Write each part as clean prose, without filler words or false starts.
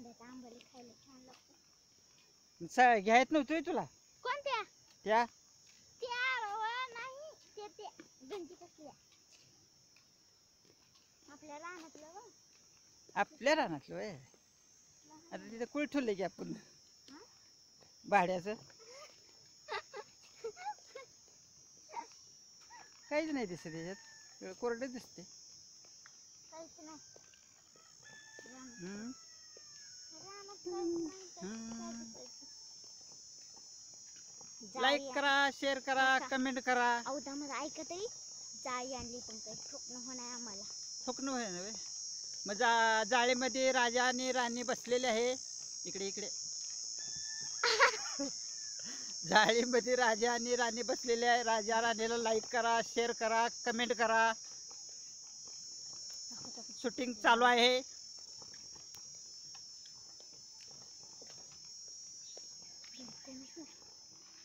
आंब्याचा आंबोली खायला छान लागतं. घ्यायच नव्हतं तुला कोणत्या? त्या नाही ते गंजी कसल्या आपल्या रानातलं आपल्या रानातलं वय. आता तिथं कुळ ठेवलं की आपण भाड्याचं काहीच नाही दिसत त्याच्यात, कोरडं दिसते. काहीच नाही. लाईक करा, शेअर करा, कमेंट करा. औदा मला ऐकत आहे. जाळी आणली पण काही ठोकणं होणार आम्हाला. ठोकणं होय ना. मग जाळीमध्ये राजा आणि राणी बसलेले आहे. इकडे इकडे जाळीमध्ये राजा आणि राणी बसलेले आहे. राजा राणीला लाईक करा, शेअर करा, कमेंट करा. शूटिंग चालू आहे.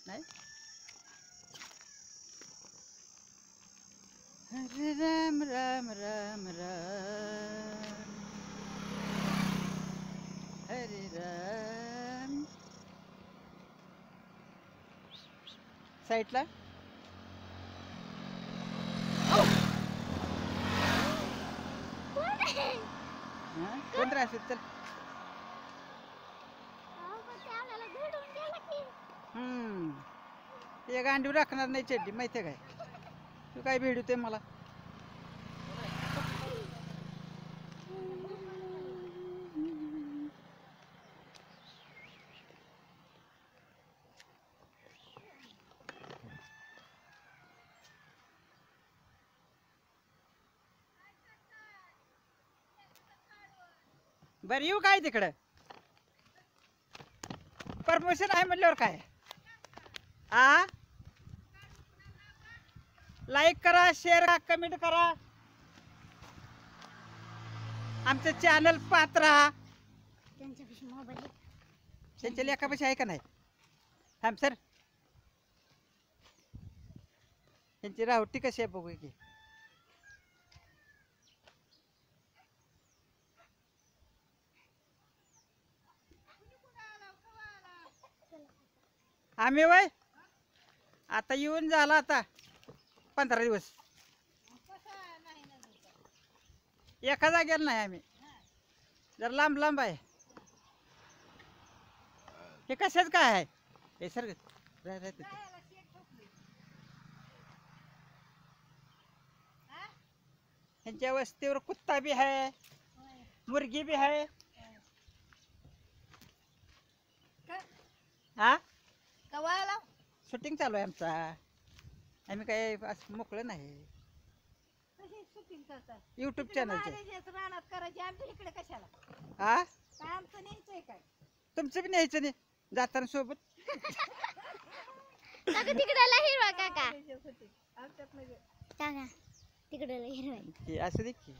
नाही हरे राम राम राम राम हरे राम. साईडला कोण राहते चल. ते गांडीव राखणार नाही चड्डी माहितीये काय. तू काय भेटते मला. बरं येऊ काय तिकडं. परमिशन आहे म्हटल्यावर काय. लाईक करा, शेअर करा, कमेंट करा. आमचं चॅनल पाहत राहा. त्यांच्यापाशी मोबाईल त्यांच्या लेखापाशी आहे का नाही. थांब सर. त्यांची रावटी कशी आहे बघू की. आम्ही वय आता येऊन झाला आता 15 दिवस. एका जागेला नाही आम्ही, जर लांब लांब आहे. हे कशाच काय आहे हे सर. ह्यांच्या वस्तीवर कुत्ता भी आहे, मुर्गी भी आहे. हा शूटिंग चालू आहे आमचा. आम्ही काय असं मोकळं नाही. युट्यूब चॅनलचे. हा तुमचं बी न्यायचं नाही जाताना सोबत. तिकडला हिरवा काका काका तिकडला हिरवा असं दे की.